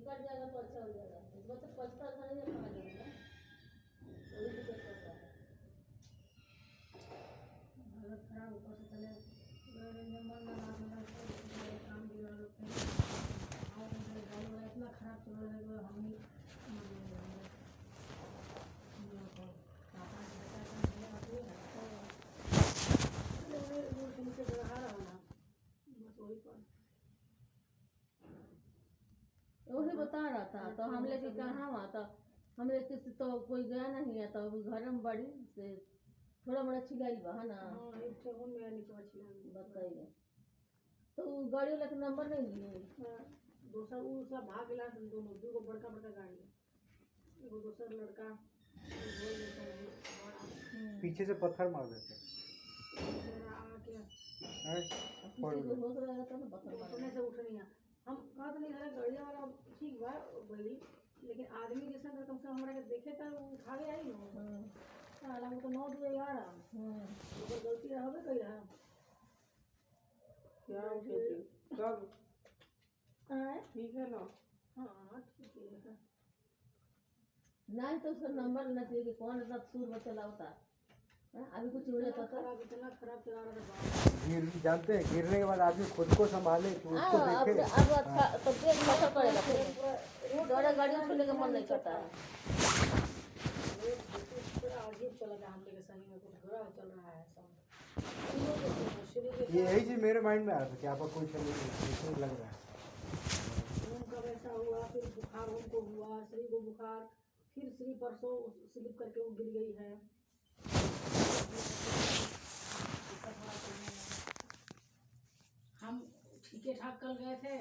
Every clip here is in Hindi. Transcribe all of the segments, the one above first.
कट जाएगा तो अच्छा हो जाएगा, इसमें तो पचता था नहीं कहाँ जाएगा, वही दिक्कत करता है। हालत खराब ऊपर से चले नंबर लगा काम बिगड़ और गाड़ी वाला इतना खराब चल रहा है कि हम ही वही बता रहा था तो हम लेके कहाँ वहाँ था, हम लेके तो कोई गया नहीं है, तो घर में बड़ी से थोड़ा बड़ा छिलाई बा है ना। बताइए तो गाड़ी वाला का नंबर नहीं लिए दोसर उसका भाग गया, दोनों दो बड़का बड़का गाड़ी, एगो दोसर लड़का पीछे से पत्थर मार देते उठने से उठनिया हम कहते नहीं घर गाड़िया वाला ठीक बा बोली, लेकिन आदमी जैसा कम से कम हमरा के देखे तो उठावे आई न साला वो तो 9 बजे यार तो गलती रहबे कई रहा क्या खेती सब ठीक है ना। हाँ ठीक है नहीं तो उसका नंबर लेना चाहिए कि कौन ऐसा सूर में चलाता है। अभी कुछ हो जाता था, इतना खराब चला रहा था। जानते हैं गिरने के बाद आदमी खुद को संभाले कि उसको देखे। अब अच्छा तो ब्रेक मत करेगा, थोड़ा गाड़ी उठने का मन नहीं करता है। अजीब चला था हम लोग सही में, कुछ बुरा चल रहा है सब। यही चीज मेरे माइंड में आ रहा था कि आपका कोई शरीर लग रहा है। उनका वैसा हुआ, फिर बुखार उनको हुआ, श्री को बुखार, फिर श्री परसों स्लिप करके वो गिर गई है। हम ठीक ठाक कल गए थे,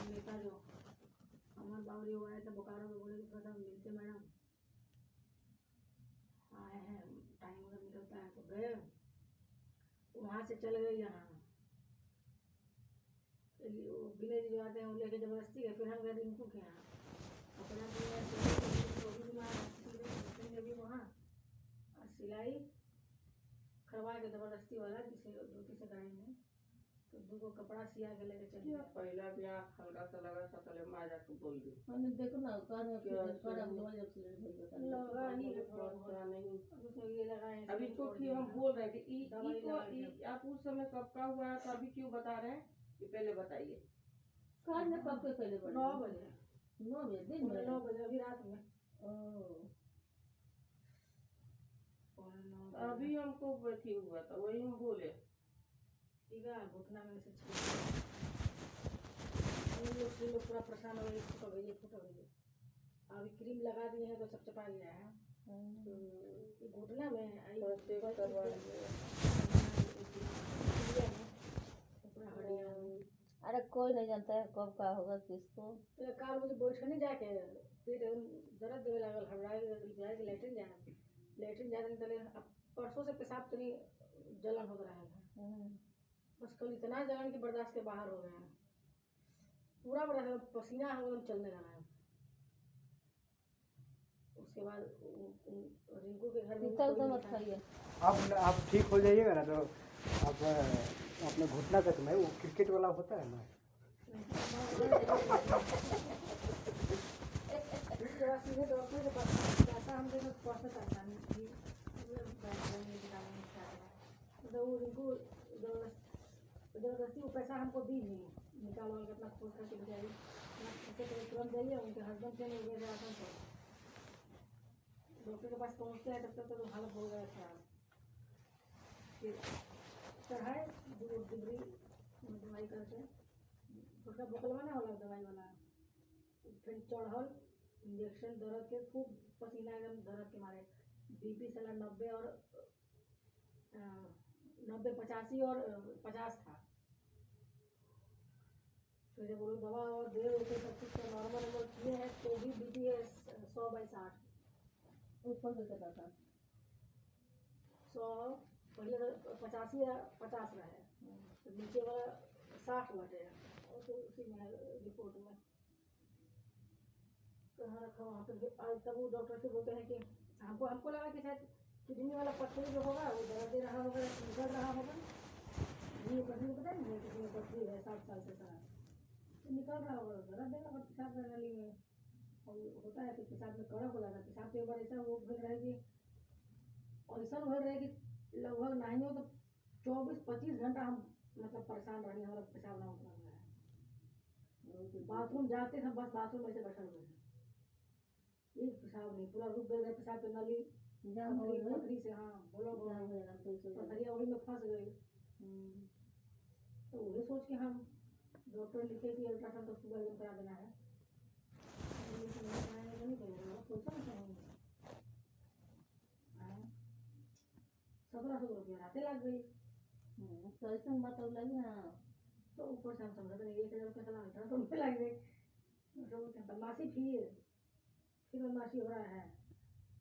नेता जो हमारे बाबरी हो आए थे बोकारो में, बोले कि थोड़ा मिलते मैडम, आए हैं टाइम अगर निकलता है तो गए, वहाँ से चले गए यहाँ विलेज जो आते हैं वो लेके जबरदस्ती गए, फिर हम गए रिंकू के यहाँ अपना भी वहाँ सिलाई करवा के जबरदस्ती वाला जिसे ड्यूटी से कराएंगे तो दो कपड़ा सिया के लेके चले। पहला भी आँख हल्का सा लगा था, चले माँ जाके बोल दी मैंने देखो ना कार में कर हम लोग जब से लगा ही है थोड़ा नहीं उसमें ये लगाए अभी तो कि हम बोल रहे थे आप उस समय कब का हुआ है, तो अभी क्यों बता रहे हैं कि पहले बताइए। कार में कब के पहले 9 बजे दिन में 9 बजे अभी रात में अभी हमको ठीक हुआ था, वही हम बोले ठीक है घुटना में से लोग पूरा परेशान हो गए, फोटो भेजे अभी क्रीम लगा दिए हैं तो सब चपा गया है घुटना में अरे कोई नहीं जानता है कब का होगा किसको। काल मुझे बैठ नहीं जाके पेट दर्द देवे लागल, हड़बड़ाए लेटरिन जाए तले परसों से पेशाब तनी जलन हो रहा है, बस कल इतना जलन कि बर्दाश्त के बाहर हो गए हैं, पूरा बड़ा पसीना हम चलने लगा है। उसके बाद रिंकू के घर में मत खाइए। आप ठीक हो जाइएगा ना तो आप अपने घुटना तक में वो क्रिकेट वाला होता है ना सीधे डॉक्टर के पास पैसा हम देने पहुँचना चाहता नहीं, वो रिंकू जबरदस्ती वो पैसा हमको दी नहीं, निकाल के अपना खोज करके जाइए तुरंत जाइए, उनके हस्बैंड से नहीं गए राशन पर डॉक्टर के पास पहुँचते हैं तब तक तो हालत हो गया था। फिर चढ़ाए 2 डिग्री दवाई करके छोटा बोतलवा ना होला दवाई वाला, फिर चढ़ल इंजेक्शन दर्द के खूब पसीना एकदम दर्द के मारे, बीपी साला 90 और 85 और 50 था। फिर जब वो दवा और दे उसे सब कुछ नॉर्मल किए हैं तो भी बीपी है 100/60 ऊपर से कितना था 100 पहले 85 या 50 रहे तो नीचे वाला 60 बटे और तो उसी में रिपोर्ट में कहाँ रखा वहाँ पर। तब वो डॉक्टर से बोलते हैं कि हमको लगा कि शायद किडनी वाला पत्थर जो होगा वो दर्द दे रहा होगा, निकल रहा होगा, ये पथरी पता नहीं किसी में पथरी है 60 साल से था तो निकल रहा होगा दर्द देगा और पेशाब करने नली में और होता है कि पेशाब में कड़क हो जाता है पेशाब तो एक बार ऐसा वो फिर रहेगी और ऐसा हो रहे कि लगभग नहीं हो तो 24-25 घंटा हम मतलब परेशान रहेंगे हमारा पेशाब ना उतना है बाथरूम जाते थे बस बाथरूम में से बैठे हुए थे एक पेशाब नहीं पूरा रुक गए पेशाब पे नली जाम हो गई पथरी से हाँ बोलो जाम हो जाना तो सो पथरिया वही में फंस गई तो वही सोच के हम डॉक्टर लिखे कि अल्ट्रासाउंड तो सुबह एकदम करा देना है लेकिन नहीं कराएंगे तो नहीं करेगा सोचा ना चाहिए 1700 रुपया रातें लग गई तो ऐसा मतलब लगी ना तो ऊपर से हम समझ रहे 1000 रुपये साला अल्ट्रासाउंड पे लग गए तो बदमाशी फिर बदमाशी हो रहा है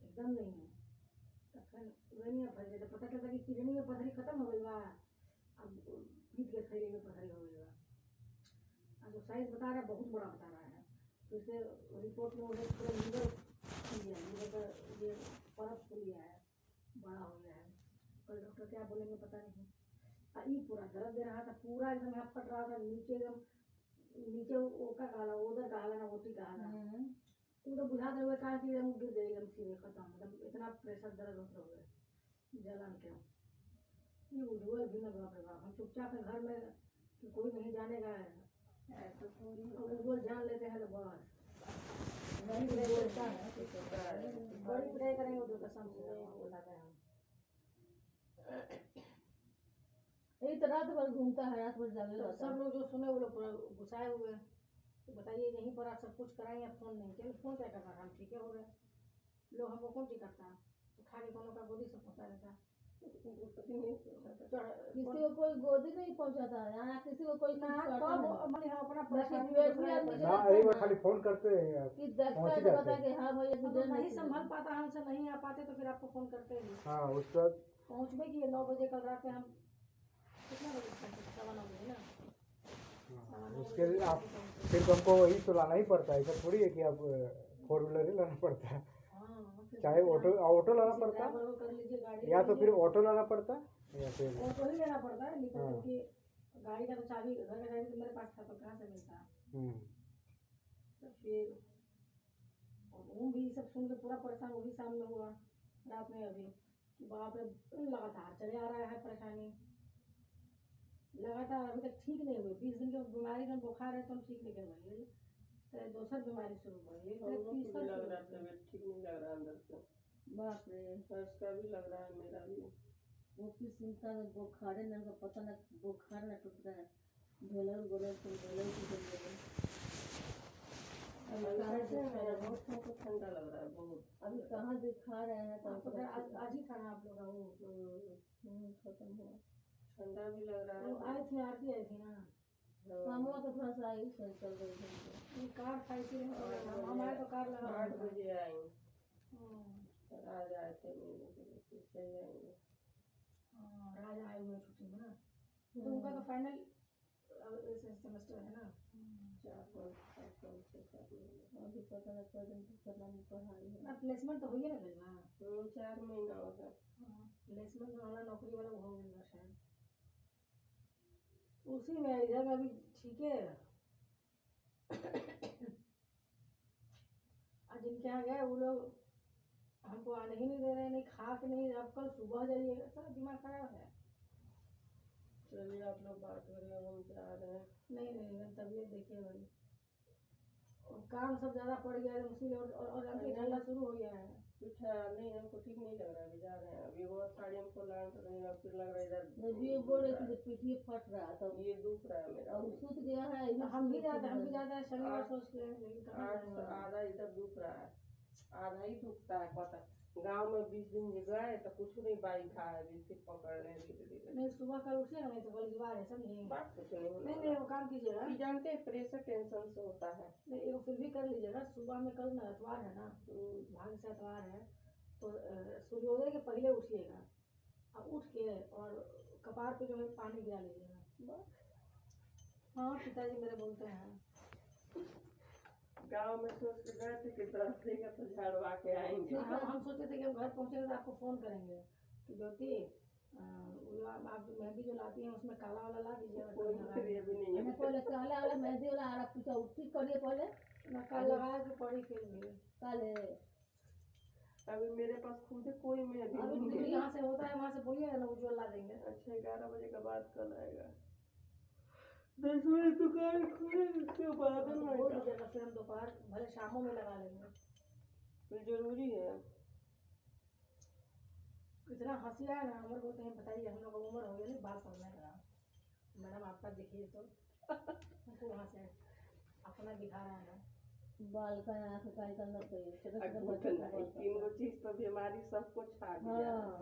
एकदम नहीं है तो फिर किडनी में फैल गई तो पता चलता कि किडनी में पथरी खत्म हो गई बा अब पीठ के थैले में पथरी हो गई बा जो साइज बता रहा है बहुत बड़ा बता रहा है फिर से रिपोर्ट में उन्हें पूरा लीवर का ये परत खुल गया है बड़ा हो गया है कल डॉक्टर क्या बोलेंगे पता नहीं ये पूरा दर्द दे रहा था पूरा एकदम यहाँ फट रहा था नीचे एकदम नीचे वो का कहला उधर कहला ना ओटी कहला तुम तो बुझा दे कहा कि एकदम गिर गई एकदम सीधे खत्म मतलब इतना प्रेशर दर्द होता हुए जलन के ये उज्जवल भी ना बाप रे बाप हम चुपचाप है घर में कि कोई नहीं जानेगा उज्जवल जान लेते हैं तो बस बड़ी पिटाई करेंगे तो कसम से बताते हैं यही तो रात भर घूमता है रात भर जागे तो रहता सब लोग जो सुने वो लोग पूरा गुस्साए हुए तो बताइए यहीं पर आप सब कुछ कराएं या फोन नहीं किया फोन क्या करना हम ठीक है हो गए लोग हमको कौन चीज करता उठा के कोनो का गोदी से पहुंचा देता किसी को कोई गोदी नहीं पहुंचाता यहाँ किसी को कोई ना कुछ तो करता नहीं मैंने अपना बाकी परेशानी पेट में आदमी ना एक बार खाली फोन करते हैं कि देखता पहुंच है ही तो जाते बता के हाँ भैया अगर नहीं संभाल पाता हमसे नहीं आ पाते तो फिर आपको फोन करते हैं हाँ उसके बाद पहुँच में कि 9 बजे कल रात में हम कितना बजे पहुंचे 9:15 बजे ना उसके लिए आप फिर हमको वही तो लाना ही पड़ता है ऐसा थोड़ी है कि आप 4 व्हीलर ही लाना पड़ता है चाहे ऑटो लाना पड़ता है ड्राइवर को कर लीजिए गाड़ी या तो फिर ऑटो लाना पड़ता है या फिर ऑटो ही लेना पड़ता है नहीं तो हाँ। क्योंकि गाड़ी का तो चाबी घर का चाबी तो मेरे पास था तो कहाँ से मिलता तो फिर और वो भी सब सुन के पूरा परेशान वो भी सामने हुआ रात में अभी कि बाप रे लगातार चले आ रहा है परेशानी लगातार अभी तक ठीक नहीं हुई 20 दिन की बीमारी में बुखार है तो हम ठीक नहीं कर पाएंगे तो दूसरा बीमारी शुरू हुई लग रहा है तबीयत ठीक नहीं लग रहा अंदर से बाप रे उसका भी लग रहा है मेरा भी वो किस का बुखारे ना का पता ना बुखार ना टूट रहा है ढोलर गोलर तो ढोलर की बहुत हमको ठंडा लग रहा है बहुत अभी कहाँ दिखा रहे हैं तो आपको आज ही था ना आप लोग का वो खत्म हुआ ठंडा भी लग रहा वो है आए थे आरती आई थी ना हमको तो थोड़ा सा आई से चल रही है ये कार था इसीलिए हम आए तो कार लगा 8 बजे आए हाँ, आज आए थे मिलने के लिए फिर से आएंगे राजा आए हुए छुट्टी में ना तो उनका तो फाइनल सेमेस्टर है ना 4 अभी पता नहीं कर दिन करना नहीं पढ़ाई है ना प्लेसमेंट तो हो गया ना गई ना 4 महीना हो गया प्लेसमेंट वाला नौकरी वाला वो हो गया शायद उसी में इधर में अभी ठीक है आज जिनके यहाँ गए वो लोग हमको आने ही नहीं दे रहे नहीं खा के नहीं अब कल सुबह जाइएगा सारा दिमाग खराब है चलिए आप लोग बात करिए हम जा रहे हैं नहीं तबीयत देखिए भाई और काम सब ज़्यादा पड़ गया है उसी और जल्दी ठंडा शुरू हो गया है पीठा नहीं हमको ठीक नहीं लग रहा है अभी जा रहे हैं अभी बहुत साड़ी हमको लान कर रही है फिर लग रहा है इधर ये बोल रहे थे पीठी फट रहा था ये दुख रहा है मेरा और सूत गया है तो हम भी जाते हैं शनिवार सोच के लेकिन कहाँ जाएंगे? आधा इधर दुख रहा है आधा ही दुखता है पता गांव में 20 दिन गए तो कुछ नहीं बाई था अभी फिर पकड़ रहे हैं धीरे धीरे नहीं सुबह कल उठिएगा नहीं तो कल की बार है समझिए बात कुछ नहीं होने नहीं वो काम कीजिएगा वाला। जानते हैं प्रेशर टेंशन से होता है नहीं एगो फिर भी कर लीजिएगा सुबह में कल ना एतवार है ना भाग्य से एतवार है तो सूर्योदय के पहले उठिएगा और उठ के और कपार पे जो है पानी गिरा लीजिएगा हाँ पिताजी मेरे बोलते हैं गांव में सोच के गए थे कि दर्द देगा तो झाड़वा के आएंगे हम सोचे थे कि हम घर पहुँचेंगे तो आपको फ़ोन करेंगे कि ज्योति आप जो मेहंदी जो लाती हैं उसमें काला वाला ला दीजिएगा, कोई फिर ये भी नहीं है। मैंने पहले काला वाला मेहंदी वाला आरा पूछा ठीक करिए पहले ना कल लगाया तो पड़ी फिर भी। काले अभी मेरे पास खुद कोई मेहंदी अभी नहीं दीदी है। यहाँ से होता है वहाँ से बोलिएगा ना उज्जवल ला देंगे। अच्छा 11 बजे के बाद कल आएगा। 10 बजे दुकान खुले उसके बाद तो हम बोल आएगा। दीजिएगा फिर हम दोपहर भले शामों में लगा लेंगे। फिर जरूरी है। इतना हंसी आया ना हमारे को, कहीं बताइए हम लोग का उम्र हो गया नहीं बाल पड़ने लगा। मैडम आपका देखिए तो हमको वहाँ से अपना दिखा रहा है। बाल का आँख का करना चाहिए छोटे छोटे अगुठ बच्चों को नहीं, 3 गो चीज तो बीमारी सबको छा दिया। हाँ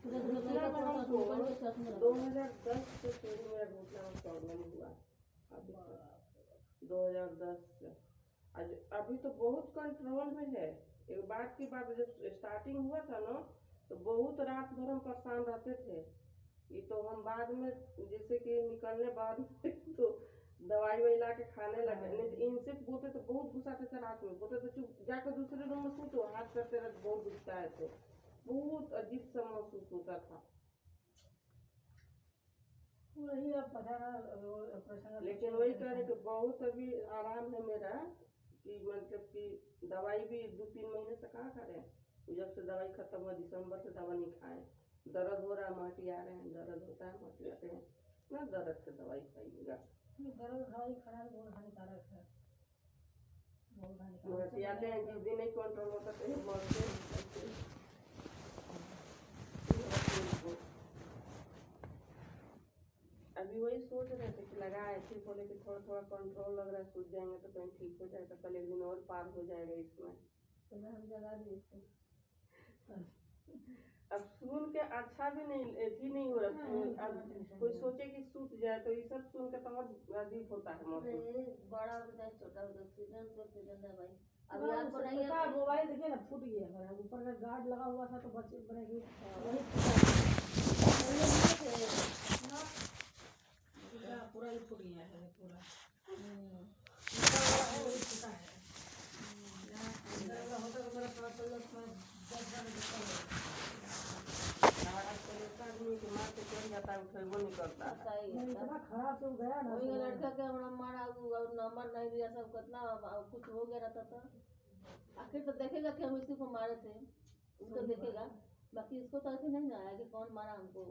छोटे छोटे दूसरा लड़का में छोटा हमको छोटा चश्मे लगा 2010 से शुरू मेरा घुटना में प्रॉब्लम हुआ। अभी तक 2010 से अभी तो बहुत कंट्रोल में है। एक बात की बात, जब स्टार्टिंग हुआ था ना तो बहुत रात भर हम परेशान रहते थे। ये तो हम बाद में जैसे कि निकलने बाद में तो दवाई वही ला के खाने लगे। नहीं तो इनसे बोलते तो बहुत घुसाते थे, रात में बोलते तो चुप जाकर दूसरे रूम में सोचो, हाथ करते रहते, बहुत दुखता है थे, बहुत अजीब सा महसूस होता था। वही अब पता ना ऑपरेशन। लेकिन वही कह रहे कि बहुत अभी आराम है मेरा, कि मतलब कि दवाई भी 2-3 महीने से कहाँ खा रहे हैं। जब से दवाई खत्म हुआ दिसंबर से दवा नहीं खाए। दर्द हो रहा है माटी आ रहे हैं, दर्द होता है माटी आते हैं ना, दर्द से दवाई खाइएगा। दर्द दवाई खाना बहुत हानिकारक है, बहुत हानिकारक। माटी आते हैं, जिस दिन नहीं कंट्रोल होता तो ये मरते हैं। अभी वही सोच रहे थे कि लगाए, फिर बोले कि थोड़ा थोड़ा कंट्रोल लग रहा है, सूझ जाएंगे तो कहीं ठीक हो जाएगा, कल एक दिन और पार हो जाएगा इसमें। तो हम जगा दिए इसको अब सुन के अच्छा भी नहीं भी नहीं हो रहा। अब कोई सोचे कि सूत जाए तो ये सब सुन के तो और अजीब होता है मौसम। अरे बड़ा हो जाए छोटा हो जाए सीजन है भाई। अभी आपको नहीं पता है मोबाइल देखिए ना फूट गया मेरा, ऊपर में गार्ड लगा हुआ था तो बच्चे बनेगी वही पूरा ही फूट गया है पूरा। ऊपर वाला है वही फूटा है। इधर वाला होता तो मेरा थोड़ा चल उसमें 10 बार आदमी के मार के चल जाता है, उठेबो नहीं करता है। सही है इतना खराब से गया ना। वही लड़का के हमरा मारा और नंबर नहीं दिया, सब कितना कुछ हो गया रहता था। आखिर तो देखेगा कि हम इसी को मारे थे, उसको देखेगा, बाकी इसको तो ऐसे नहीं ना आया कि कौन मारा हमको।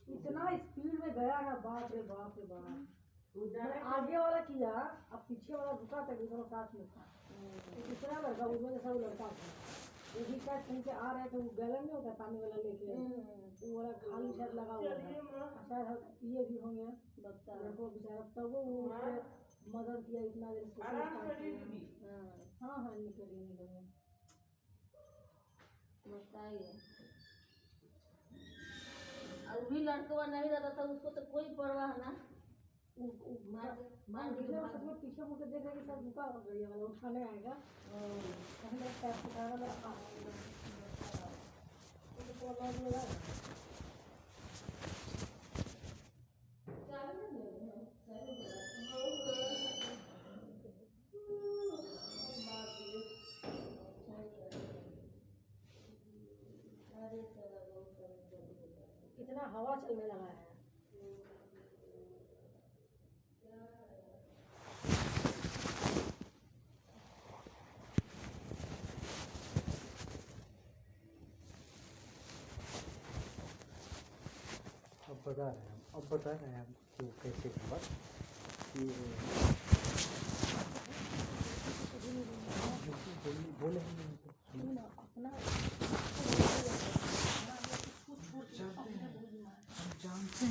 इतना स्पीड में गया ना, बाप रे बाप रे बाप। आगे वाला किया, अब पीछे वाला रुका था, दोनों साथ में था। दूसरा लड़का उसमें जैसा वो लड़का था, वो भी शायद कहीं से आ रहे थे, वो गैलन नहीं होता पानी वाला लेके, वो वाला खाली शायद लगा हुआ था, शायद पिए भी होंगे लड़कों बेचारा, तब वो उसको मदद किया इतना देर उसको। हाँ हाँ निकलिए बताइए। और भी लड़का नहीं रहता था, उसको तो कोई परवाह ना, मान लीजिए सब पीछे मुझे देख रहे सब रुका हो गया वाला उठाने आएगा, पहले पैर उठाना लगा इतना हवा चलने लगा है। अब बता रहे हैं हम कि कैसे हुआ कि बोले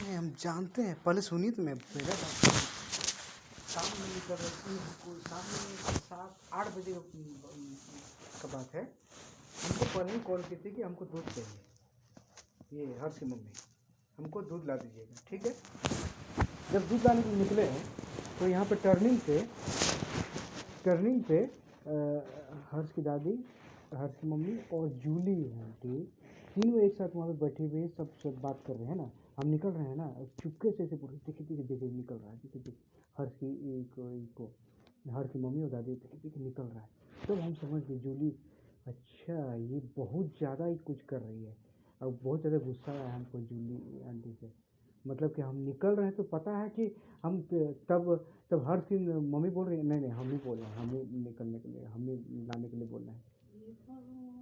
हम जानते हैं पहले सुनिए तो मैं पहले शाम में निकल रही थी, शाम में 7-8 बजे का बात है। हमको पहले ही कॉल की थी कि हमको दूध चाहिए, ये हर्ष की मम्मी हमको दूध ला दीजिएगा, ठीक है। जब दूध लाने के लिए निकले हैं तो यहाँ पे टर्निंग पे हर्ष की दादी, हर्ष की मम्मी और जूली आंटी तीनों एक साथ वहाँ पे बैठे हुए सब बात कर रहे हैं ना। हम निकल रहे हैं ना, चुपके से पूरे देखिए निकल रहा है, देखिए हर्ष की मम्मी और दादी देखिए निकल रहा है। तो हम समझ गए जूली अच्छा ये बहुत ज़्यादा ही कुछ कर रही है। अब बहुत ज़्यादा गुस्सा आया हमको जूली आंटी से। मतलब कि हम निकल रहे हैं तो पता है कि हम तब हर दिन मम्मी बोल रही है, नहीं नहीं हम ही बोल रहे हैं, हम ही निकलने के लिए, हम ही लाने के लिए बोल रहे हैं।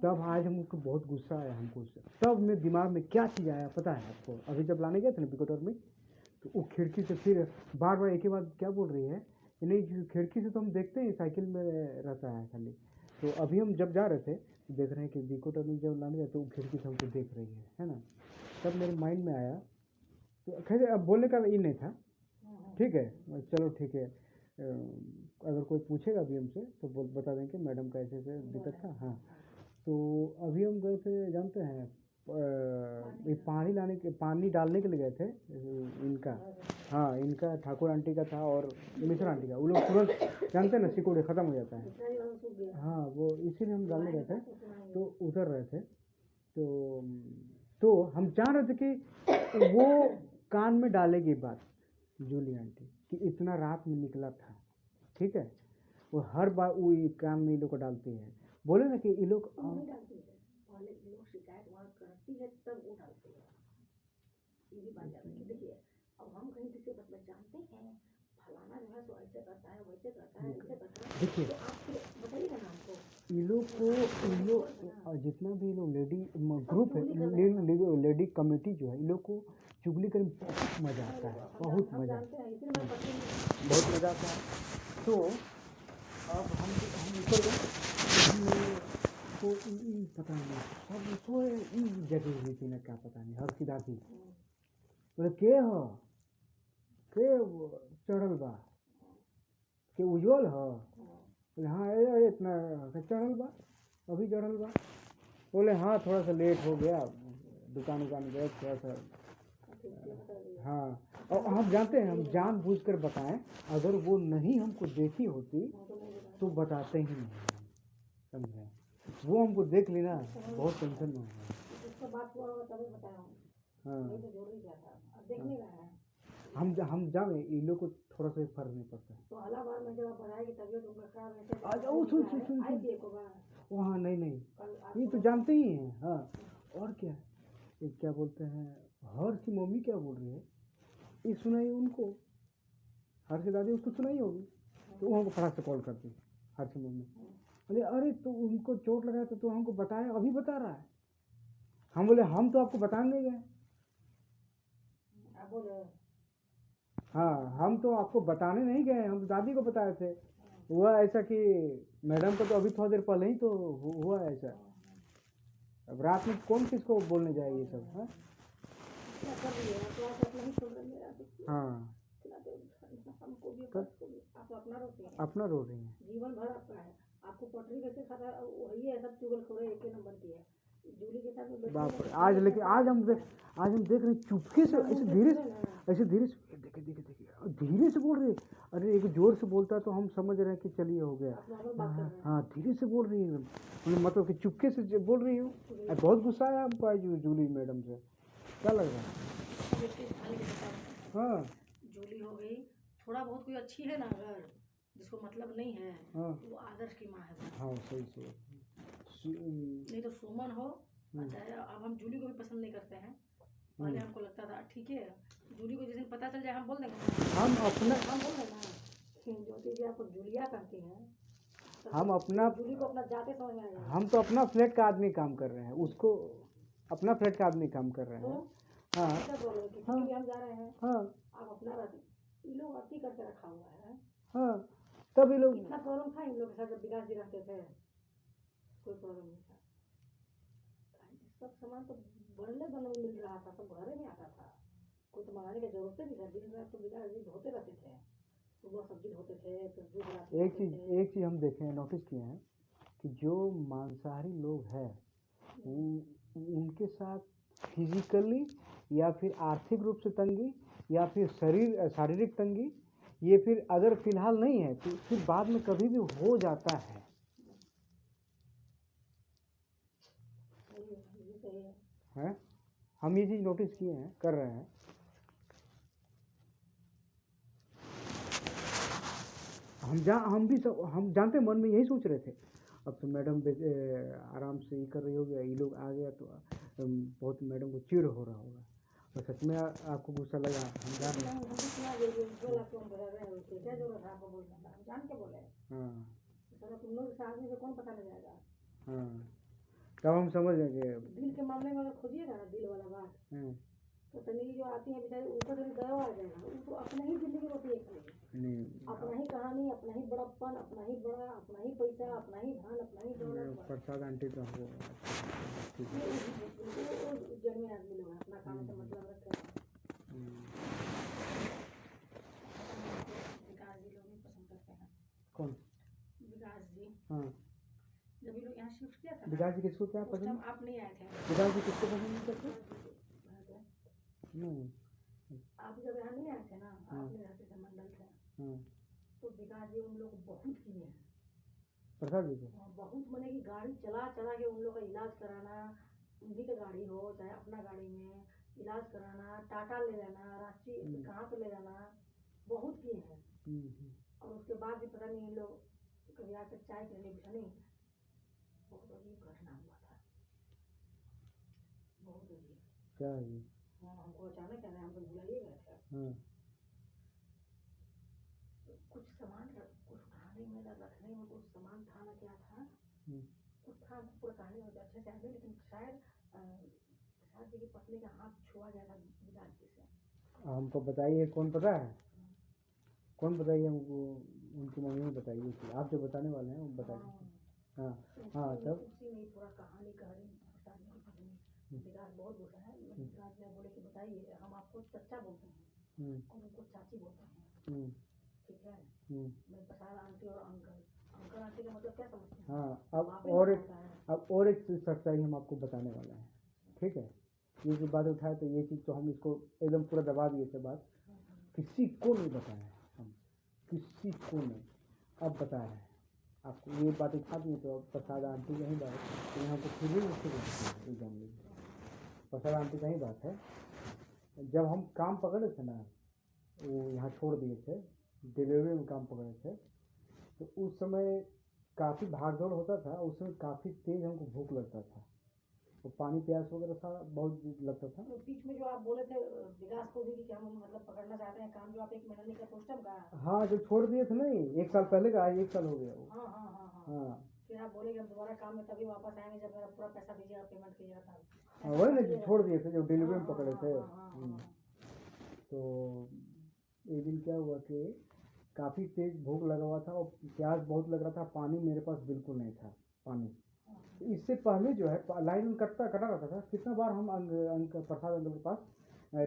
तब आज हमको बहुत गुस्सा आया हमको उससे। तब मेरे दिमाग में क्या चीज़ आया पता है आपको? अभी जब लाने गए थे ना बिकोटर में, तो वो खिड़की से फिर बार बार एक ही बात क्या बोल रही है, नहीं खिड़की से तो हम देखते हैं साइकिल में रहता है खाली। तो अभी हम जब जा रहे थे तो देख रहे हैं कि बिकोटर में जब लाने गए तो वो खिड़की से हमको देख रही है ना। तब मेरे माइंड में आया, तो खैर अब बोलने का ये नहीं था, ठीक है चलो ठीक है, अगर कोई पूछेगा भी हमसे तो बता दें कि मैडम का ऐसे ऐसे दिक्कत था। हाँ, तो अभी हम गए थे जानते हैं, ये पानी डालने के लिए गए थे इनका, हाँ इनका ठाकुर आंटी का था और मिश्रा आंटी का। वो लोग तुरंत जानते हैं ना सिकुड़े ख़त्म हो जाता है, हाँ वो इसीलिए हम डालने गए थे। तो उतर रहे थे तो हम जान रहे थे कि वो कान में डालेगी बात जूली आंटी कि इतना रात में निकला था, ठीक है। वो हर बार वो ये कान में ये लोग को डालती है, बोले ना कि ये लोग पहले लोग शिकायत वहाँ करती है तब वो डालती है, ये भी बात जान रही देखिए। अब हम कहीं किसी बस में जानते हैं फलाना जो है तो ऐसे करता है वैसे करता है ऐसे करता है, देखिए तो आप फिर बताइएगा ना हमको। ये लोग जितना भी लोग लेडी ग्रुप है, लेडी कमेटी जो है, इन लोग को चुगली करने में बहुत मज़ा आता है, बहुत मज़ा आता है। तो अब हम ऊपर गए तो पता नहीं सब तो जगह हुई थी ना, क्या पता नहीं हर सीधा थी। बोले के हो के चढ़ल बा के उज्जवल हो, बोले हाँ अरे इतना चढ़ल बा, अभी चढ़ल बा। बोले हाँ थोड़ा सा लेट हो गया, दुकान गए थोड़ा सा। हाँ, और हम जानते हैं, हम जानबूझकर बताएं, अगर वो नहीं हमको देखी होती तो बताते ही नहीं, समझे। वो हमको देख ली ना, बहुत टेंशन में है। हाँ हम जाने इन लोग को थोड़ा सा फर्क नहीं पड़ता है। तो अला बार में जब आप बताएगी तबीयत उनका खराब है, आ जाओ सुन वहाँ नहीं ये तो जानते ही हैं। हाँ, और क्या ये क्या बोलते हैं, हर की मम्मी क्या बोल रही है ये सुनाई उनको, हर की दादी उसको सुनाई होगी, तो वो हमको फटाक से कॉल करती हर की मम्मी। बोले अरे तो उनको चोट लगा तो हमको बताया, अभी बता रहा है। हम बोले हम तो आपको बताने नहीं गए। हाँ, हम तो आपको बताने नहीं गए, हम दादी को बताए थे। हुआ ऐसा कि मैडम को तो अभी थोड़ा देर पहले ही तो हुआ ऐसा। अब रात में कौन किसको बोलने जाए ये सब। हाँ हाँ, अपना रो रही है, जीवन भर आपका है, आपको पटरी कैसे खाता है वही है, सब चुगलखोरे एक नंबर की है। जूली के साथ में बाप रे। आज लेकिन आज हम देख रहे चुपके से ऐसे धीरे से देखिए धीरे से बोल रही है। अरे एक जोर से बोलता तो हम समझ रहे हैं कि चलिए हो गया। हाँ धीरे से बोल रही है, मतलब कि चुपके से बोल रही हूँ। बहुत गुस्सा आया हमको आज जूली मैडम से, क्या लग रहा है। हाँ जूली हो गई, थोड़ा बहुत कोई अच्छी है ना अगर जिसको मतलब नहीं है, हाँ वो आदर्श की माँ है। हाँ सही नहीं तो सुमन हो, चाहे अब हम जूली को भी पसंद नहीं करते हैं। पहले हमको लगता था ठीक है, जूली को जिस दिन पता चल जाए हम बोल देंगे, हम बोल देना ज्योति जी आपको जूलिया करती हैं, हम अपना जूली को अपना जाते समझ में आएगा। हम तो अपना फ्लैट का आदमी काम कर रहे हैं, उसको अपना फ्लैट का आदमी काम कर रहे हैं। हाँ हम जा रहे हैं, हाँ आप अपना ये लोग अति करके रखा हुआ है। हाँ, तब ये लोग इतना प्रॉब्लम था इन लोग के साथ जब विकास जी रहते थे, कोई प्रॉब्लम नहीं था। सब सामान तो बनने मिल रहा था, सब घरे में आता था, कोई तो मंगाने की जरूरत नहीं था। दिन रात तो विकास जी धोते रहते थे, सुबह सब्जी धोते थे, फिर दूध लाते। एक चीज़ हम देखे हैं, नोटिस किए हैं कि जो मांसाहारी लोग हैं उनके साथ फिजिकली या फिर आर्थिक रूप से तंगी या फिर शारीरिक तंगी, ये फिर अगर फिलहाल नहीं है तो फिर बाद में कभी भी हो जाता है। हैं, हम ये चीज़ नोटिस किए हैं, कर रहे हैं। हम जानते मन में यही सोच रहे थे, अब तो मैडम आराम से ये कर रही होगी, ये लोग आ गया तो बहुत मैडम को चिढ़ हो रहा होगा। और सच में आपको गुस्सा लगा, हम जान रहे हैं। नहीं, मुझे सुना ये बोला तुम बता रहे हो, क्या जरूरत है आपको बोलने का, हम जान के बोले। हाँ चलो तुम लोग इस आदमी से कौन पता लगाएगा। हाँ, तब हम समझ गए कि दिल के मामले में अगर खोजिएगा ना दिल वाला बात, तो तनी जो आती है बेचारी उनको तो दया आ जाएगा, वो तो अपना ही जिंदगी को देख लेगी, नहीं, अपना ही कहानी, अपना ही बड़प्पन, अपना ही बड़ा, अपना ही पैसा, अपना ही धन, अपना ही दौलत। प्रसाद आंटी तो हमको ठीक है। वो जन्मे आदमी लोग हैं, अपना काम से मतलब रखते हैं। विकास जी लोग नहीं पसंद करते हैं। कौन? विकास जी, हाँ, जब ये लोग यहाँ शिफ्ट किया था ना, विकास जी किसको क्या उस पसंद? टाइम आप नहीं आए थे। विकास जी किसको पसंद नहीं करते? नहीं। आप जब यहाँ नहीं आए थे ना, आप नहीं रहते थे, मंडल थे, हाँ, तो विकास जी उन लोग को बहुत किए हैं। प्रसाद जी को? बहुत मने की गाड़ी चला चला के उन लोग का इलाज कराना, उन्हीं का गाड़ी हो चाहे अपना गाड़ी में इलाज कराना, टाटा ले जाना, रांची कहाँ पे ले जाना, बहुत किए हैं। और उसके बाद भी पता नहीं इन लोग कभी आकर चाय पीने भी नहीं, बहुत अजीब घटना हुआ था, बहुत अजीब। क्या है ये? हाँ, हमको अचानक कहना, हम तो भुलाइए गए थे। हाँ, कुछ सामान कुछ उठाने में रखने में कुछ सामान था ना, क्या था, कुछ था, हमको पूरा कहानी में अच्छे से याद नहीं, लेकिन शायद प्रसाद जी की पत्नी का हाथ छुआ गया था विकास जी से। हमको बताइए, कौन पता है? कौन बताइए हमको? उनकी मम्मी बताइए कि आप जो बताने वाले हैं वो बताइए। हाँ हाँ, तब उसी में पूरा कहानी कह रही प्रसाद जी की पत्नी। विकास बहुत गुस्सा है, विकास जी बोले कि बताइए, हम आपको चचा बोलते हैं और उनको चाची बोलते हैं, ठीक है। मैं प्रसाद आंटी और अंकल, अंकल आंटी का मतलब क्या समझते हैं? हाँ, अब और एक सच्चाई हम आपको बताने वाले हैं, ठीक है? ये जो बात उठाए तो ये चीज़ तो हम इसको एकदम पूरा दबा दिए थे, बात किसी को नहीं बताया हम, किसी को नहीं। अब बताया है आपको, ये बात उठा दिए तो अब प्रसाद आंटी का ही बात है, तो यहाँ पर फिर भी एकदम प्रसाद आंटी का ही बात है। जब हम काम पकड़े थे ना, वो यहाँ छोड़ दिए थे, डिलीवरी में काम पकड़े थे, तो उस समय काफ़ी भाग दौड़ होता था, उस समय काफ़ी तेज़ हमको भूख लगता था, और पानी प्यास वगैरह था, बहुत लगता था। तो बीच में जो आप बोले थे विकास को भी कि हम मतलब पकड़ना चाहते हैं काम, जो आप 1 महीना नहीं करते उस टाइम का? हाँ, जो छोड़ दिए थे नहीं, 1 साल पहले का, आज 1 साल हो गया वो। हाँ हाँ हाँ हाँ, हाँ फिर आप बोले कि हम दोबारा काम में तभी वापस आएंगे जब मेरा पूरा पैसा दीजिएगा, पेमेंट कीजिएगा तब। हाँ, वही ना जो छोड़ दिए थे, जो डिलीवरी में हाँ, पकड़े थे। हाँ, हाँ, हाँ, हाँ। तो एक दिन क्या हुआ कि काफ़ी तेज़ भूख लगा हुआ था और प्यास बहुत लग रहा था, पानी मेरे पास बिल्कुल नहीं था पानी। तो इससे पहले जो है लाइन कटा रहता था, कितना बार हम प्रसाद अंकल के पास,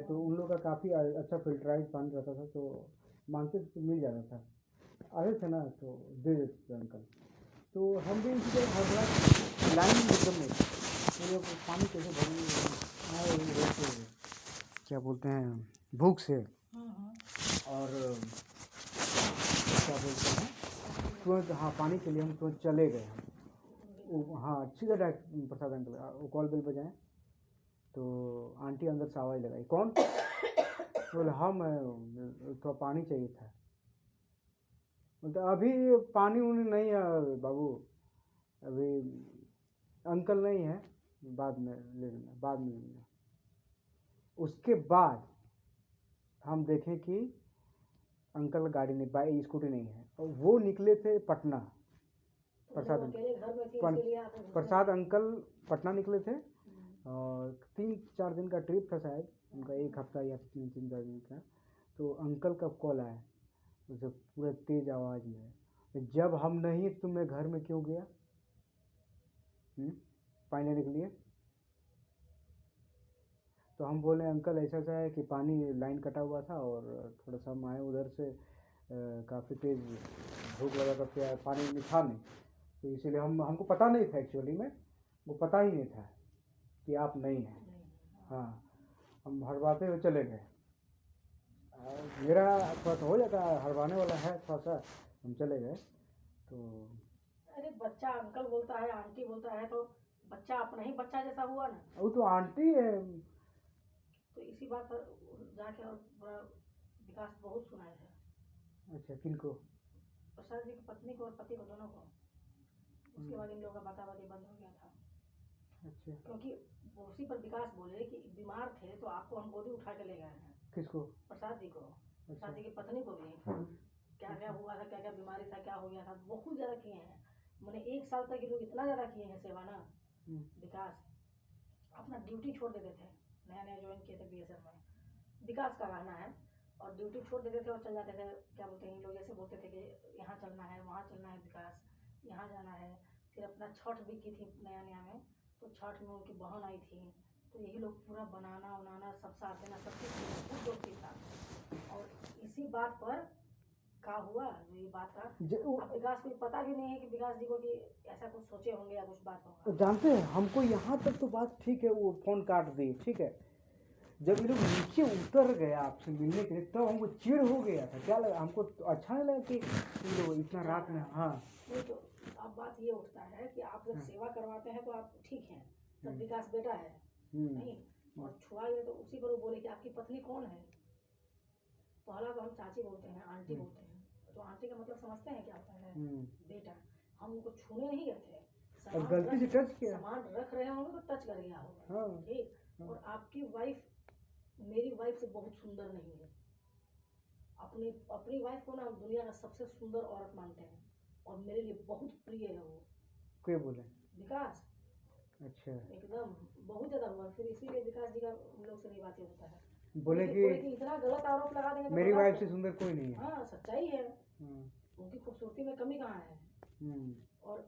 तो उन लोगों का काफ़ी अच्छा फिल्टराइज पानी रहता था, तो मांगते तो मिल जाता था, आए थे ना तो दे देते थे अंकल। तो हम भी इसी तरह हर लाइन में एकदम नहीं, तो लोग पानी कैसे भरेंगे, क्या बोलते हैं, भूख से। और क्या बोलते हैं, तुरंत, हाँ, पानी के लिए हम तुरंत चले गए हम, हाँ, सीधा डायरेक्ट प्रसाद अंकल वो कॉल बेल बजाएँ, तो आंटी अंदर से आवाज़ लगाई, कौन? बोले हम, थोड़ा पानी चाहिए था। मतलब अभी पानी उनी नहीं है बाबू, अभी अंकल नहीं है, बाद में ले लेना, बाद में लेना। उसके बाद हम देखें कि अंकल गाड़ी नहीं, बाइक स्कूटी नहीं है, और वो निकले थे पटना। प्रसाद अंकल पटना निकले थे, और 3-4 दिन का ट्रिप था शायद उनका, 1 हफ्ता या 3-4 दिन का। तो अंकल का कॉल आया, उसे पूरा तेज़ आवाज़ में, जब हम नहीं तो मैं घर में क्यों गया पानी लेने के लिए? तो हम बोले अंकल ऐसा ऐसा है कि पानी लाइन कटा हुआ था और थोड़ा सा हम आए उधर से, काफ़ी तेज़ भूख लगा था, क्या पानी में था नहीं, तो इसीलिए हमको पता नहीं था, एक्चुअली में वो पता ही नहीं था कि आप नहीं हैं। हाँ, हम हड़बाते हुए चले गए, मेरा थोड़ा सा हो जाता है, हड़बाने वाला है थोड़ा सा, हम चले गए। तो अरे बच्चा अंकल बोलता है, आंटी बोलता है, तो बच्चा अपना ही बच्चा जैसा हुआ ना। वो तो आंटी है। तो इसी बात पर जाके और विकास बहुत सुनाए थे। अच्छा, किनको? प्रसाद जी की पत्नी को और पति को, दोनों को। उसके बाद इन लोगों का बाताबाती बंद हो गया था। अच्छा, क्योंकि उसी पर विकास बोले कि बीमार थे तो आपको हम गोदी उठा के ले गए हैं, किसको? प्रसाद जी को, प्रसाद जी की पत्नी को भी क्या क्या हुआ था, क्या क्या बीमारी था, क्या हो गया था, बहुत ज़्यादा किए हैं। मैंने 1 साल तक ये लोग इतना ज़्यादा किए हैं सेवा ना, विकास अपना ड्यूटी छोड़ देते थे, नया नया ज्वाइन किए थे BSF में, विकास का रहना है, और ड्यूटी छोड़ देते थे और चल जाते थे। क्या बोलते हैं, लोग ऐसे बोलते थे कि यहाँ चलना है, वहाँ चलना है, विकास यहाँ जाना है। फिर अपना छठ भी की थी नया नया में, तो छठ में उनकी बहन आई थी, तो यही लोग पूरा बनाना उनाना सब साथ देना सब कुछ खुद लोग था। और इसी बात पर क्या हुआ, ये बात का अब विकास को पता भी नहीं है कि विकास जी को कि ऐसा कुछ सोचे होंगे या कुछ बात होगा। जानते हैं, हमको यहाँ तक तो बात ठीक है, वो फोन काट दिए, ठीक है। जब ये लोग नीचे उतर गए आपसे मिलने के लिए, तब हमको चिढ़ हो गया था। क्या लगा हमको, तो अच्छा नहीं लगा कि ये लोग इतना रात में। हाँ, नहीं तो अब बात ये उठता है कि आप जब सेवा करवाते हैं तो आप ठीक हैं, तब विकास बेटा है नहीं, और छुआ गया तो उसी पर वो बोले कि आपकी पत्नी कौन है, तो हालांकि हम चाची बोलते हैं, आंटी बोलते हैं, तो आंटी का मतलब समझते हैं क्या होता है, बेटा। हम उनको छूने नहीं गए थे, और गलती से टच किया, सामान रख रहे होंगे तो टच कर गया होगा, ठीक। और आपकी वाइफ मेरी वाइफ से बहुत सुंदर नहीं है। अपनी अपनी वाइफ को ना हम दुनिया का सबसे सुंदर औरत मानते हैं, और मेरे लिए बहुत प्रिय है वो। कोई बोले? विकास। अच्छा, एकदम बहुत ज्यादा हुआ, फिर इसीलिए विकास जी का हम लोग से नहीं बातें होता है। बोले कि इतना गलत आरोप लगा देंगे तो मेरी वाइफ से सुंदर कोई नहीं है। हाँ, सच्चाई है, उनकी खूबसूरती में कमी कहाँ है। और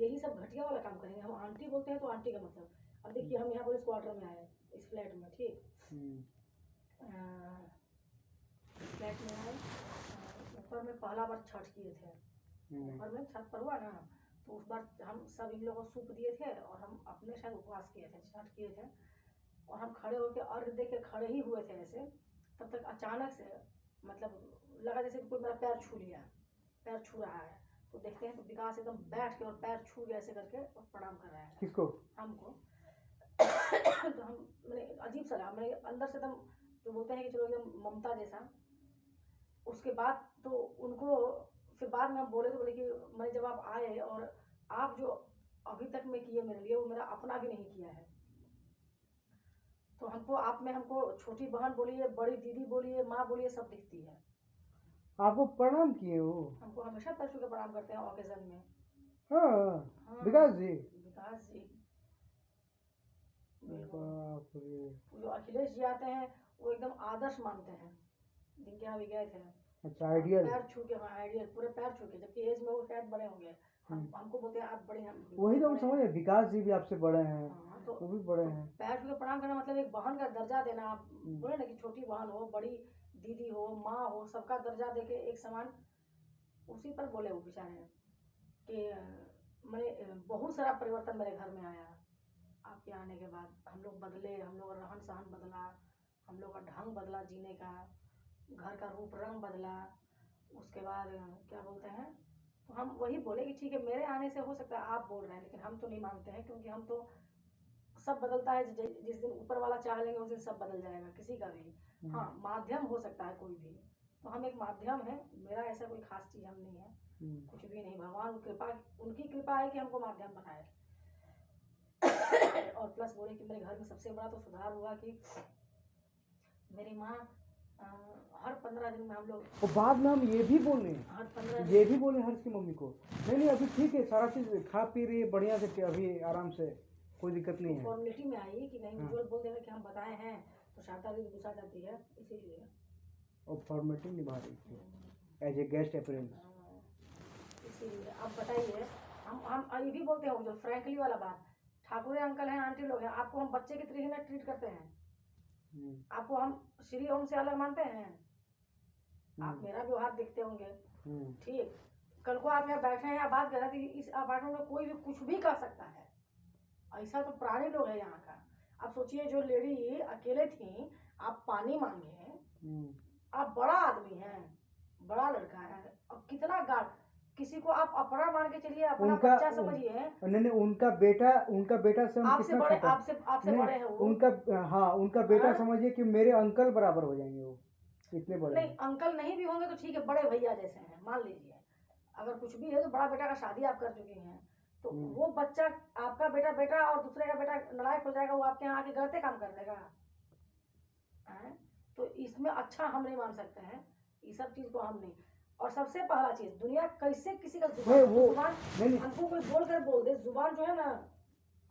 यही सब घटिया वाला काम करेंगे। हम आंटी बोलते हैं तो आंटी का मतलब, अब देखिए हम यहाँ पर इस क्वार्टर में आए, इस फ्लैट में, ठीक, फ्लैट में आए, ऊपर में पहला बार छठ किए थे, ऊपर में छठ पर हुआ ना, तो उस बार हम सब इन लोगों को सूप दिए थे, और हम अपने शायद उपवास किए थे, छठ किए थे, और हम खड़े होकर अर्घ दे के खड़े ही हुए थे ऐसे, तब तक अचानक से मतलब लगा जैसे कोई मेरा पैर छू लिया, पैर छू रहा है, तो देखते हैं तो विकास एकदम बैठ के और पैर छू गया ऐसे करके और प्रणाम कर रहा है। किसको? हमको। तो हम मैंने अजीब सा लगा, मैंने अंदर से एकदम जो बोलते हैं कि चलो एकदम ममता जैसा। उसके बाद तो उनको फिर बाद में हम बोले तो बोले कि मैंने जब आप आए और आप जो अभी तक में किए मेरे लिए वो मेरा अपना भी नहीं किया है, तो हमको आप में हमको छोटी बहन बोलिए, बड़ी दीदी बोलिए, माँ बोलिए, सब दिखती है। आपको प्रणाम किए हो? हमको हमेशा पैर छू के प्रणाम करते हैं ओकेजन में। हाँ, विकास जी। विकास जी बाप रे। जो अखिलेश जी आते हैं वो एकदम आदर्श मानते हैं, जिनके यहाँ भी गए थे। अच्छा, आइडियल। पैर छू के, हाँ आइडियल, पूरे पैर छू के, जबकि एज में वो शायद बड़े होंगे, हमको बोलते हैं आप बड़े हैं। वही तो हम समझे, विकास जी भी आपसे बड़े हैं। हाँ, तो वो भी बड़े हैं। पैर छू के प्रणाम करना मतलब एक बहन का दर्जा देना। आप बोले ना कि छोटी बहन हो, बड़ी दीदी हो, माँ हो, सबका दर्जा देके एक समान, उसी पर बोले वो बेचारे कि मैं बहुत सारा परिवर्तन मेरे घर में आया आपके आने के बाद। हम लोग बदले, हम लोग का रहन सहन बदला, हम लोग का ढंग बदला जीने का, घर का रूप रंग बदला। उसके बाद क्या बोलते हैं, तो हम वही बोले कि ठीक है मेरे आने से हो सकता है आप बोल रहे हैं, लेकिन हम तो नहीं मानते हैं, क्योंकि हम तो सब बदलता है, जिस दिन ऊपर वाला चाह लेंगे उस दिन सब बदल जाएगा, किसी का भी। हाँ, माध्यम हो सकता है कोई भी, तो हम एक माध्यम है, मेरा ऐसा कोई खास चीज़ हम नहीं है, कुछ भी नहीं। भगवान कृपा, उनकी कृपा है कि हमको माध्यम बनाए। और प्लस बोले कि मेरे घर में सबसे बड़ा तो सुधार हुआ कि मेरी माँ हर 15 दिन में हम लोग, और बाद में हम ये भी बोले, हर 15 ये भी बोले हर्ष की मम्मी को, नहीं अभी ठीक है, सारा चीज खा पी रही है बढ़िया से, अभी आराम से, कोई दिक्कत नहीं है। फॉर्मेलिटी में आई कि नहीं मुझे बोल देगा कि हम बताए हैं, तो शारदा भी गुस्सा जाती है, इसीलिए। और फॉर्मेलिटी निभा रही थी एज ए गेस्ट अपीयरेंस। इसीलिए अब बताइए, हम ये भी बोलते हैं जो फ्रैंकली वाला बात, ठाकुर अंकल हैं, आंटी लोग हैं, आपको हम बच्चे की तरह ना ट्रीट करते हैं, आपको हम श्री ओम से अलग मानते हैं, आप मेरा व्यवहार देखते होंगे, ठीक। कल को आप यहाँ बैठे हैं या बात कर रहे थे, इस अपार्टमेंट में कोई भी कुछ भी कर सकता है, ऐसा तो प्राणी लोग है यहाँ का। आप सोचिए जो लेडी अकेले थी, आप पानी मांगे, आप बड़ा आदमी हैं, बड़ा लड़का है, और कितना गार्ड, किसी को आप अपना मान के चलिए, अपना बच्चा समझिए। नहीं, उनका बेटा से हम आपसे बड़े, आपसे बड़े हैं वो। उनका बेटा समझिए कि मेरे अंकल बराबर हो जाएंगे वो, इतने बड़े। नहीं, अंकल नहीं भी होंगे तो ठीक है, बड़े भैया जैसे हैं, मान लीजिए। अगर कुछ भी है तो बड़ा बेटा का शादी आप कर चुके हैं, तो वो बच्चा आपका बेटा बेटा और दूसरे का बेटा नालायक हो जाएगा, वो आपके यहाँ आके गलत काम कर देगा। हैं? तो इसमें अच्छा हम नहीं मान सकते हैं, ये सब चीज को हम नहीं। और सबसे पहला चीज, दुनिया कैसे किसी का जुबान हमको कोई बोल कर बोल दे, जुबान जो है ना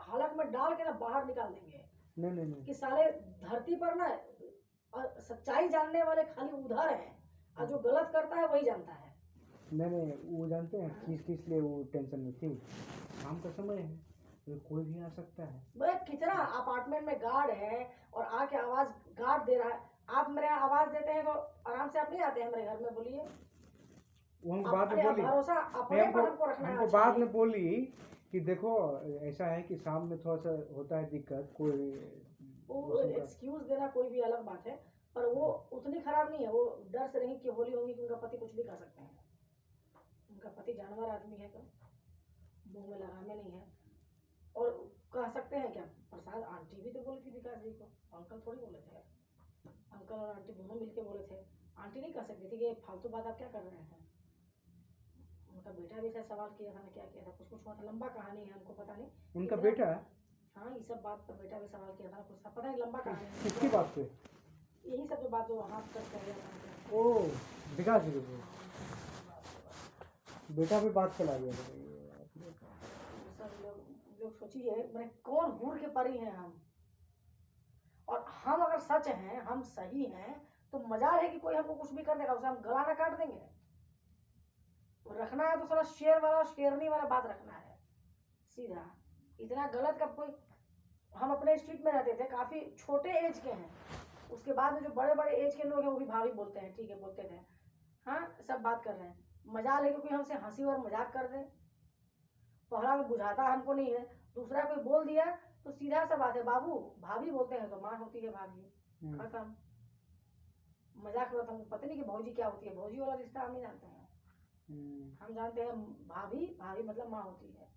हालत में डाल के ना बाहर निकाल देंगे। नहीं कि साले धरती पर ना सच्चाई जानने वाले खाली उधर हैं, और जो गलत करता है वही जानता है। नहीं वो जानते हैं किस लिए वो टेंशन में थी। शाम का समय है, तो कोई भी आ सकता है। भाई कितना अपार्टमेंट में गार्ड है और आके आवाज गार्ड दे रहा है, आप मेरे यहाँ आवाज देते हैं तो आराम से आप नहीं आते हैं मेरे घर में? बोलिए। वो हमको बाद में बोली, भरोसा अपने पर हमको रखना है। हमको बाद में बोली कि देखो ऐसा है कि शाम में थोड़ा सा होता है दिक्कत, कोई एक्सक्यूज देना कोई भी अलग बात है, पर वो उतनी खराब नहीं है। वो डर से नहीं कि होली होगी कि उनका पति कुछ भी कर सकते हैं। उनका पति जानवर आदमी है, तो मुंह में लगाने नहीं है। और कह सकते हैं क्या, प्रसाद आंटी भी तो बोली थी विकास जी को, अंकल थोड़ी बोले थे। अंकल और आंटी दोनों मिलके बोले थे। आंटी नहीं कह सकती थी कि फालतू बात आप क्या कर रहे हैं। उनका बेटा भी ऐसा सवाल किया था ना, क्या किया था, कुछ हुआ था, लंबा कहानी है, हमको पता नहीं। उनका बेटा, हाँ ये सब बात पर बेटा भी सवाल किया था, कुछ पता नहीं, लंबा कहानी है। किसकी बात पे? यही सब जो बात जो हाथ तक कर रहा था। ओ विकास जी को बेटा भी बात चला गया था। सब लोग सोचिए मैंने कौन हूर के परी हैं हम, और हम अगर सच हैं, हम सही हैं, तो मजाल है कि कोई हमको कुछ भी कर देगा, उसे हम गला ना काट देंगे। रखना है तो थोड़ा शेर वाला शेरनी वाला बात रखना है सीधा। इतना गलत का कोई, हम अपने स्ट्रीट में रहते थे, काफी छोटे एज के हैं, उसके बाद में जो बड़े बड़े एज के लोग हैं वो भी भाभी बोलते हैं, ठीक है बोलते थे, हाँ सब बात कर रहे हैं। मजाल है कि कोई हमसे हंसी और मजाक कर दे, पहला में बुझाता हमको नहीं है, दूसरा कोई बोल दिया तो सीधा सा बात है, बाबू भाभी बोलते हैं तो माँ होती है भाभी, खत्म। मजाक में हमको पता नहीं कि भौजी क्या होती है, भौजी वाला रिश्ता हम नहीं जानते हैं। हम जानते हैं भाभी, भाभी मतलब माँ होती है।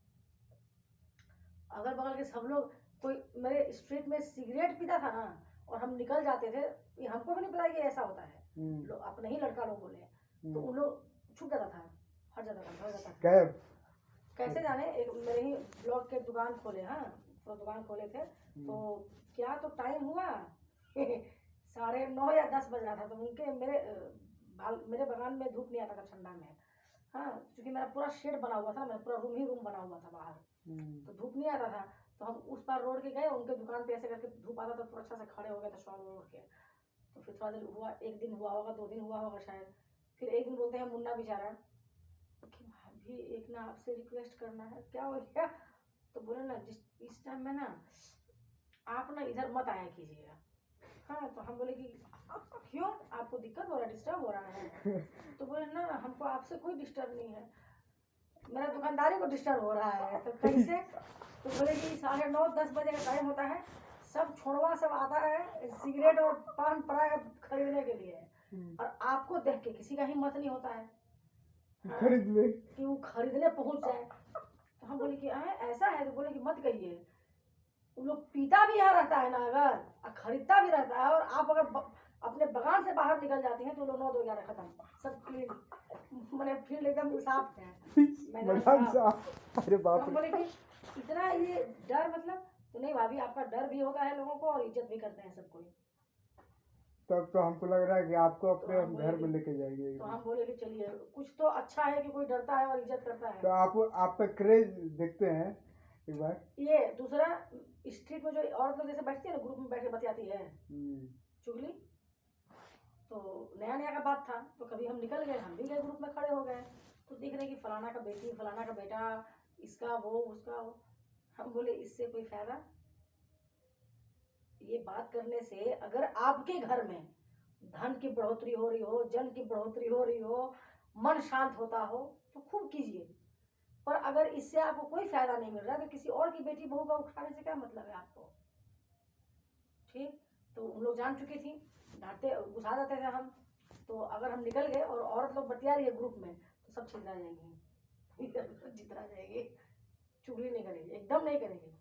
अगल बगल के सब लोग, कोई मेरे स्ट्रीट में सिगरेट पीता था ना और हम निकल जाते थे, ये हमको भी नहीं पता कि ऐसा होता है, लोग अपने ही लड़का लोग बोले तो उन लोग छूट जाता था, हट जाता था। कैसे जाने, एक मेरे ही ब्लॉक के दुकान खोले, हाँ तो दुकान खोले थे, तो क्या तो टाइम हुआ 9:30 या 10 बज रहा था, तो उनके मेरे बगान में धूप नहीं आता था ठंडा में, हाँ क्योंकि मेरा पूरा शेड बना हुआ था, मेरा पूरा रूम ही रूम बना हुआ था बाहर, तो धूप नहीं आता था। तो हम उस पार रोड के गए, उनके दुकान पे ऐसे करके धूप आता था तो अच्छा से खड़े हो गए थे शॉल ओढ़ के। तो फिर थोड़ा देर हुआ, एक दिन हुआ होगा, 2 दिन हुआ होगा शायद। फिर एक दिन बोलते हैं मुन्ना बेचारा कि भाभी एक ना आपसे रिक्वेस्ट करना है। क्या हो गया? तो बोले ना इस टाइम में ना आप ना इधर मत आया कीजिएगा। हाँ तो हम बोले कि क्यों, आपको दिक्कत हो रहा है, डिस्टर्ब हो रहा है? तो बोले ना हमको आपसे कोई डिस्टर्ब नहीं है, मेरा दुकानदारी को डिस्टर्ब हो रहा है। तो कैसे? तो बोले कि 9:30-10 बजे का टाइम होता है, सब छोड़वा सब आता है सिगरेट और पान पराग खरीदने के लिए, और आपको देख के किसी का हिम्मत नहीं होता है खरीदने कि वो खरीदने पहुंच जाए। तो हम बोले कि ऐसा है? तो बोले कि मत कहिए, उन लोग पीता भी यहाँ रहता है ना अगर, और खरीदता भी रहता है, और आप अगर अपने बगान से बाहर निकल जाते हैं तो लोग 9-2-11 खत्म, सब क्लीन, मैंने फील्ड एकदम साफ है, अरे बाप रे। बोले कि इतना ये डर, मतलब तो नहीं भाभी, आपका डर भी होता है लोगों को और इज्जत भी करते हैं सब कोई। तब तो हमको लग रहा है कि आपको अपने घर में लेके जाएंगे। तो हम बोले कि चलिए कुछ तो अच्छा है कि कोई डरता है और इज्जत करता है। तो आप पे क्रेज देखते हैं एक बार। ये दूसरा, स्ट्रीट में जो औरत लोग जैसे बैठती है ना, ग्रुप में बैठ के बतियाती है चुगली, तो नया नया का बात था, तो कभी हम निकल गए, हम भी गए ग्रुप में खड़े हो गए, तो देख रहे कि फलाना का बेटी, फलाना का बेटा, इसका वो उसका वो। हम बोले इससे कोई फायदा, ये बात करने से अगर आपके घर में धन की बढ़ोतरी हो रही हो, जन की बढ़ोतरी हो रही हो, मन शांत होता हो तो खूब कीजिए, पर अगर इससे आपको कोई फायदा नहीं मिल रहा तो किसी और की बेटी बहू का उठाने से क्या मतलब है आपको? ठीक, तो उन लोग जान चुकी थी, डांटते घुसा देते थे हम, तो अगर हम निकल गए और औरत लोग बतिया रही है ग्रुप में तो सब छितरा जाएंगी, जितना जाएंगे, चुगली नहीं करेगी, एकदम नहीं करेगी।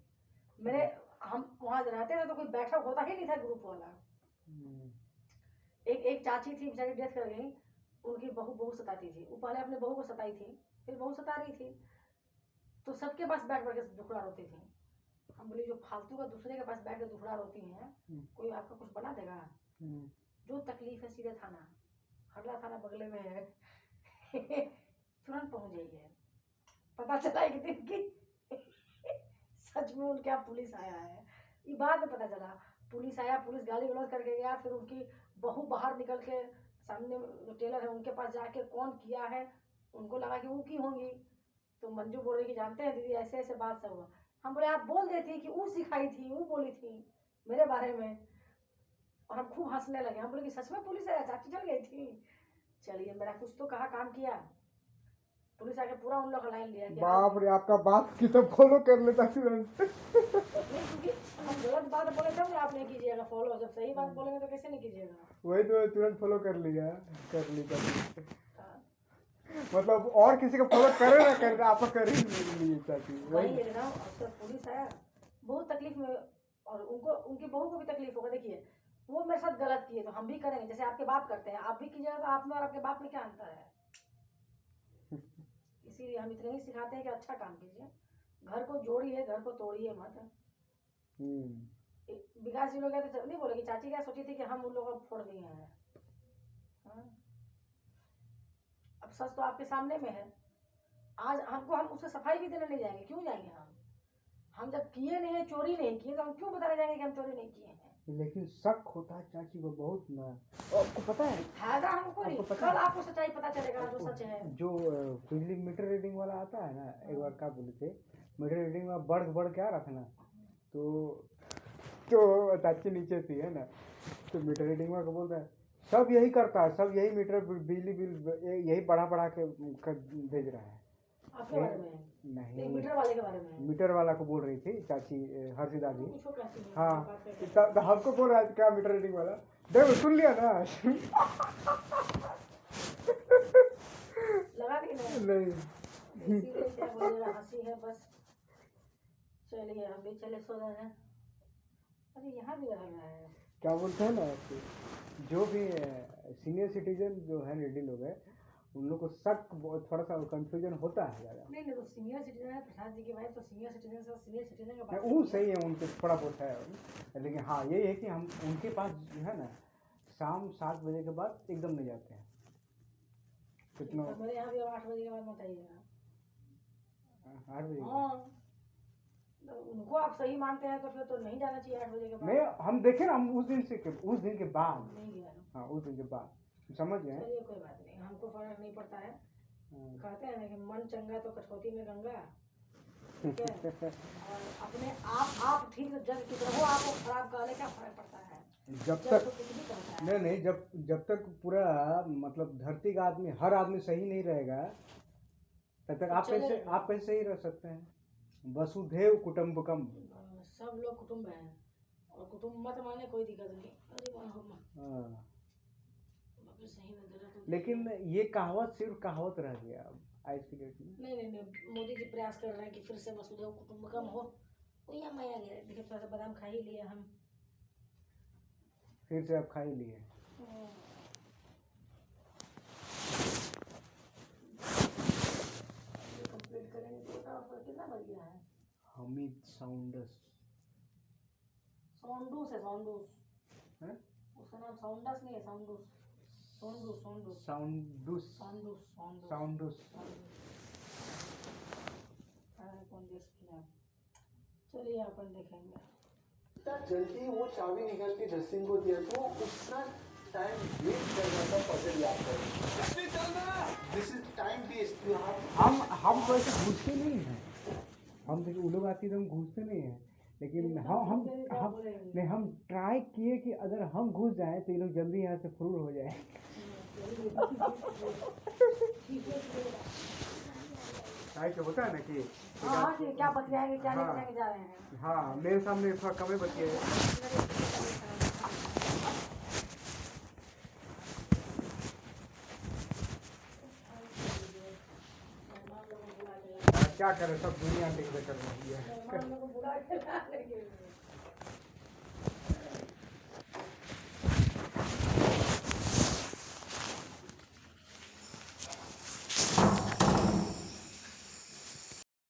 मेरे हम वहाँ रहते थे तो कोई बैठक होता ही नहीं था ग्रुप वाला। एक चाची थी बेचारी, डेथ कर गई, उनकी बहू सताती थी, वो पहले अपने बहू को सताई थी, फिर बहू सता रही थी, तो सबके पास बैठ बैठ के दुखड़ा रोती थी। हम बोले जो फालतू का दूसरे के पास बैठ के दुखड़ा रोती हैं, कोई आपका कुछ बना देगा? जो तकलीफ है सीधे थाना, हरला थाना बगले में है तुरंत पहुंच जाइए। पता चला एक दिन की सच में उनके यहाँ पुलिस आया है। ये बाद में पता चला पुलिस आया, पुलिस गाली गलौज करके गया, फिर उनकी बहू बाहर निकल के सामने जो टेलर है उनके पास जाके कौन किया है, उनको लगा कि वो की होंगी। तो मंजू बोल रही कि जानते हैं दीदी ऐसे ऐसे बात सब हुआ। हम बोले आप बोल देती कि वो सिखाई थी, वो बोली थी मेरे बारे में, और हम खूब हंसने लगे। हम बोले कि सच में पुलिस आया, चाची चल गई थी। चलिए मेरा कुछ तो कहा काम किया। पुलिस आके पूरा उन लोग का लाइन लिया कि बाप रे, आपका बात की तो फॉलो कर लेता तुरंत। नहीं, क्योंकि हम गलत बात बोले तब ना आप नहीं कीजिएगा फॉलो, जब सही बात बोलेंगे तो कैसे नहीं कीजिएगा। वही तो तुरंत फॉलो कर लिया, कर ली। मतलब और किसी का फॉलो करे ना करे, आप कर ही लिए चाची। वही है ना, अक्सर पुलिस आया बहुत तकलीफ में, और उनको उनकी बहू को भी तकलीफ होगा। देखिए वो मेरे साथ गलत किए तो हम भी करेंगे, जैसे आपके बाप करते हैं आप भी कीजिएगा, तो आप में और आपके बाप में क्या अंतर है। इसीलिए हम इतने ही सिखाते हैं कि अच्छा काम कीजिए, घर को जोड़िए, घर को तोड़िए मत। विकास जी लोग तो नहीं बोले कि चाची क्या सोची थी कि हम उन लोगों को फोड़ दिए हैं। हाँ? अब सच तो आपके सामने में है। आज हमको, हम उससे सफाई भी देने नहीं जाएंगे, क्यों जाएंगे हम जब किए नहीं है, चोरी नहीं किए, तो हम क्यों बताने जाएंगे कि हम चोरी नहीं किए हैं। लेकिन शक होता है चाची को बहुत ना। आपको पता है फायदा हमको नहीं, कल आपको सच्चाई पता चलेगा जो सच है। जो बिजली मीटर रीडिंग वाला आता है ना, एक बार क्या बोले थे, मीटर रीडिंग में बढ़ के आ रहा था ना, तो चाची नीचे थी है ना, तो मीटर रीडिंग में बोलता है सब यही करता है, सब यही मीटर बिजली बिल यही बढ़ा के भेज रहा है। आपके बारे में नहीं, मीटर वाले के बारे में। मीटर वाला को बोल रही थी चाची, हर्षिदा जी। पूछो कैसी है, हाँ, तो हमको बोल रहा है क्या मीटर रीडिंग वाला, देखो सुन लिया ना। लगा कि नहीं, इसीलिए क्या बोलिएगा, हंसी है बस। चलिए हम भी चले सो रहे हैं। अरे यहाँ भी रह रहा है। क्या बोलते हैं ना, जो भी सीनियर सिटीजन जो है रेडी लोग है, उन लोग को शक थोड़ा सा कंफ्यूजन होता है ज़्यादा। नहीं तो सीनियर सिटीजन है, प्रसाद जी की वाइफ तो सीनियर सिटीजन से सीनियर सिटीजन का बात वो सही है, उनके थोड़ा बहुत है, लेकिन हाँ ये है कि हम उनके पास जो है ना शाम 7 बजे के बाद एकदम नहीं जाते हैं। कितना हमारे यहाँ भी 8 बजे के बाद मत आइएगा। 8 बजे? हाँ, तो उनको आप सही मानते हैं तो फिर तो नहीं जाना चाहिए 8 बजे के बाद। नहीं, हम देखे ना, हम उस दिन के बाद। नहीं गया। हाँ, उस दिन के बाद समझ गए। चलिए कोई बात नहीं, हमको फर्क नहीं पड़ता है। कहते हैं ना कि मन चंगा तो कठौती में गंगा, ठीक है। और अपने आप ठीक जब कितना हो, आपको खराब कहने का फर्क पड़ता है। जब तक नहीं, जब तक पूरा मतलब धरती का आदमी, हर आदमी सही नहीं रहेगा, तब तक आप कैसे सही रह सकते हैं। वसुधैव कुटुंबकम, सब लोग कुटुंब हैं, और कुटुंब मत माने कोई दिक्कत नहीं। अरे सही में तो लेकिन ये कहावत सिर्फ कहावत रह गया अब आज की डेट में। नहीं, मोदी जी प्रयास कर रहे हैं कि फिर से वसुधैव कुटुंबकम हो। तो यहाँ माया गया, देखिए थोड़ा सा बादाम खा ही लिए हम, फिर से अब खा ही लिए। कंप्लीट करेंगे तो कितना बज गया है। हमीद साउंडस है, साउंडूस है, उसका नाम साउंडस नहीं है, साउंडूस। कौन देश की है। चलिए अपन देखेंगे। जल्दी वो चाबी निकाल के जस्टिन को दिया तो उतना टाइम वेस्ट कर रहा था पजल याद कर। This is time waste. हम तो ऐसे घूसते नहीं हैं, हम देखिए वो लोग आती तो हम घूसते नहीं हैं, लेकिन हम ट्राई किए कि अगर हम घुस जाएं तो ये लोग जल्दी यहाँ से फ्रूर हो जाए। होता है ना कि क्या बतियाएंगे क्या नहीं बतियाएंगे जा रहे हैं। हाँ, मेरे सामने थोड़ा कम बतियाए। क्या करें, सब दुनिया देख कर रही है।